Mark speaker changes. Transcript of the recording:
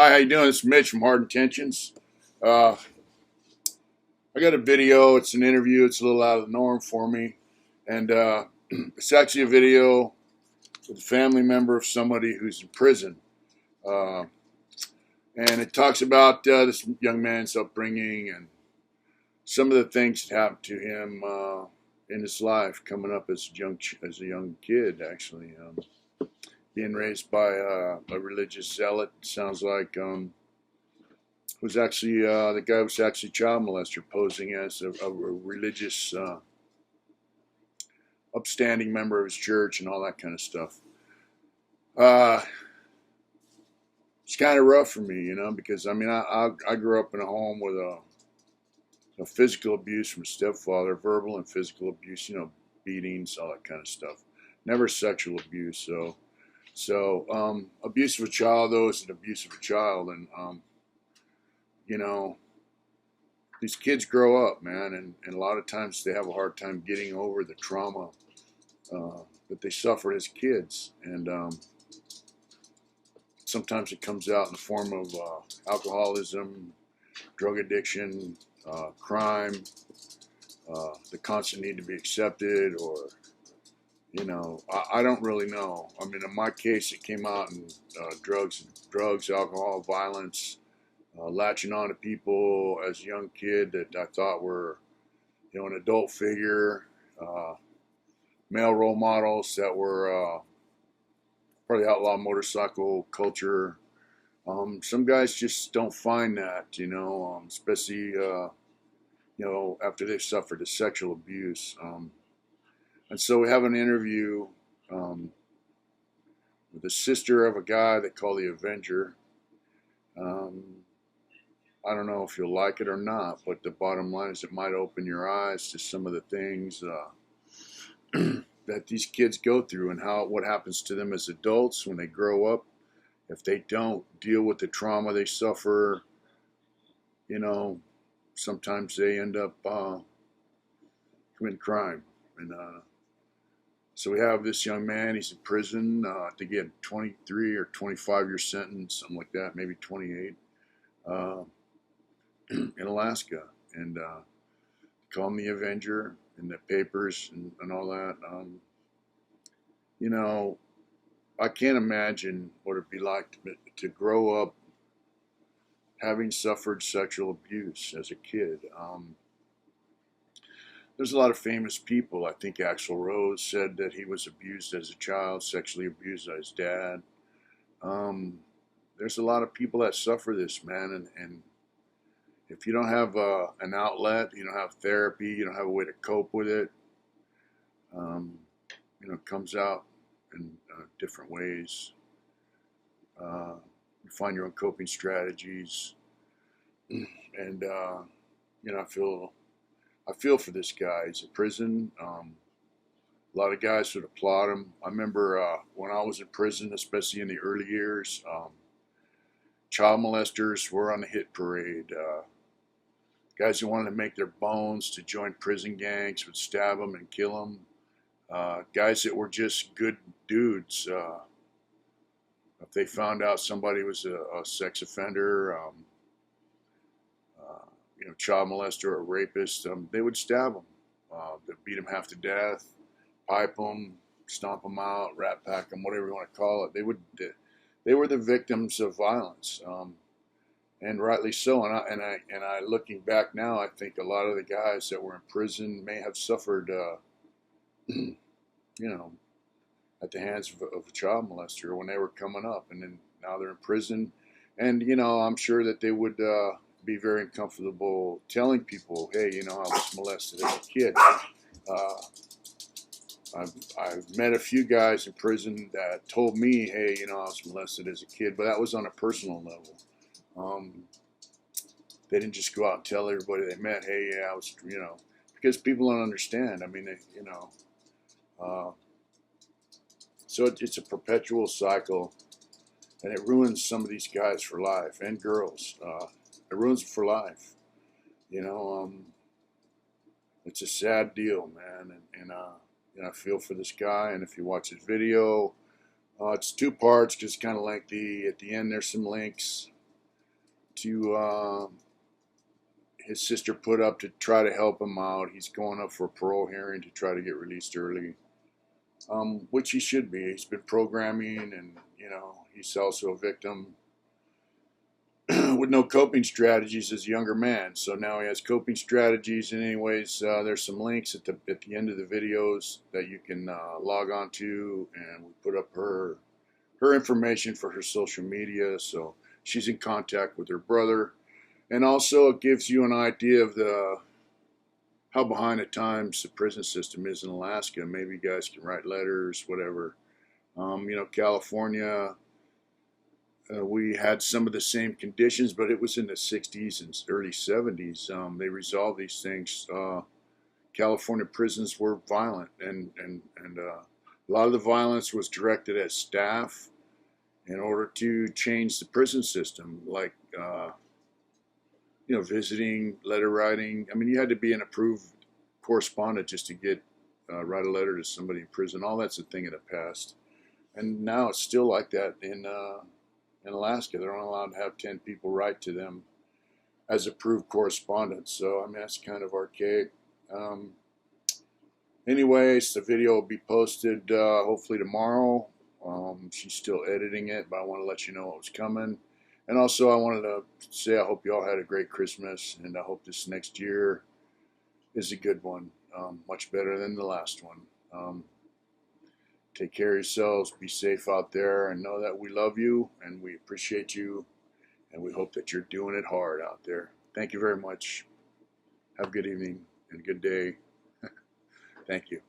Speaker 1: Hi, how you doing? It's Mitch from Hard Intentions. Uh, I got a video. It's an interview. It's a little out of the norm for me, and it's actually a video with a family member of somebody who's in prison, uh, and it talks about this young man's upbringing and some of the things that happened to him in his life, coming up as a young kid, actually. Being raised by a religious zealot, sounds like. Was actually the guy was actually a child molester, posing as a religious, upstanding member of his church and all that kind of stuff. Uh, it's kind of rough for me, because I mean I grew up in a home with a physical abuse from a stepfather, verbal and physical abuse, beatings, all that kind of stuff. Never sexual abuse. So abuse of a child though is an abuse of a child, and you know these kids grow up, man, and a lot of times they have a hard time getting over the trauma that they suffered as kids. And sometimes it comes out in the form of alcoholism, drug addiction, crime, the constant need to be accepted, or, I don't really know. I mean, in my case, it came out in drugs, alcohol, violence, latching on to people as a young kid that I thought were, an adult figure, male role models that were part of the outlaw motorcycle culture. Some guys just don't find that, especially, after they've suffered a sexual abuse. And so we have an interview with the sister of a guy they call the Avenger. I don't know if you'll like it or not, but the bottom line is it might open your eyes to some of the things that these kids go through, and what happens to them as adults when they grow up. If they don't deal with the trauma they suffer, sometimes they end up committing crime. And so we have this young man. He's in prison to get 23 or 25-year sentence, something like that, maybe 28. In Alaska, and call him the Avenger in the papers and all that. I can't imagine what it'd be like to grow up having suffered sexual abuse as a kid. There's a lot of famous people. I think Axl Rose said that he was abused as a child, sexually abused by his dad. There's a lot of people that suffer this, man, and if you don't have an outlet, you don't have therapy, you don't have a way to cope with it, it comes out in different ways. You find your own coping strategies, and I feel for this guy. He's in prison. A lot of guys would applaud him. I remember when I was in prison, especially in the early years, child molesters were on the hit parade. Guys who wanted to make their bones to join prison gangs would stab them and kill them. Guys that were just good dudes. If they found out somebody was a sex offender, child molester or rapist, they would stab them. They'd beat them half to death, pipe them, stomp them out, rat pack them, whatever you want to call it. They were the victims of violence. And rightly so. And I looking back now, I think a lot of the guys that were in prison may have suffered, at the hands of a child molester when they were coming up, and then now they're in prison. And I'm sure that they would be very uncomfortable telling people, hey, I was molested as a kid. I've met a few guys in prison that told me, hey, I was molested as a kid, but that was on a personal level. They didn't just go out and tell everybody they met, hey, yeah, I was, because people don't understand. I mean, so it's a perpetual cycle, and it ruins some of these guys for life, and girls. It ruins them for life. It's a sad deal, man, and I feel for this guy. And if you watch his video, it's two parts because it's kind of lengthy. At the end, there's some links. to his sister put up to try to help him out. He's going up for a parole hearing to try to get released early, which he should be. He's been programming, and he's also a victim with no coping strategies as a younger man. So now he has coping strategies. And anyways, there's some links at the end of the videos that you can log on to, and we put up her information for her social media, so she's in contact with her brother. And also it gives you an idea of how behind the times the prison system is in Alaska. Maybe you guys can write letters, whatever. California, we had some of the same conditions, but it was in the 60s and early 70s. They resolved these things. California prisons were violent, and a lot of the violence was directed at staff in order to change the prison system, like visiting, letter writing. I mean, you had to be an approved correspondent just to get write a letter to somebody in prison. All that's a thing of the past, and now it's still like that in Alaska. They're only allowed to have 10 people write to them as approved correspondents. So I mean, that's kind of archaic. Anyways, the video will be posted hopefully tomorrow. She's still editing it, but I want to let you know what was coming. And also I wanted to say I hope you all had a great Christmas, and I hope this next year is a good one, much better than the last one. Take care of yourselves, be safe out there, and know that we love you and we appreciate you, and we hope that you're doing it hard out there. Thank you very much. Have a good evening and a good day. Thank you.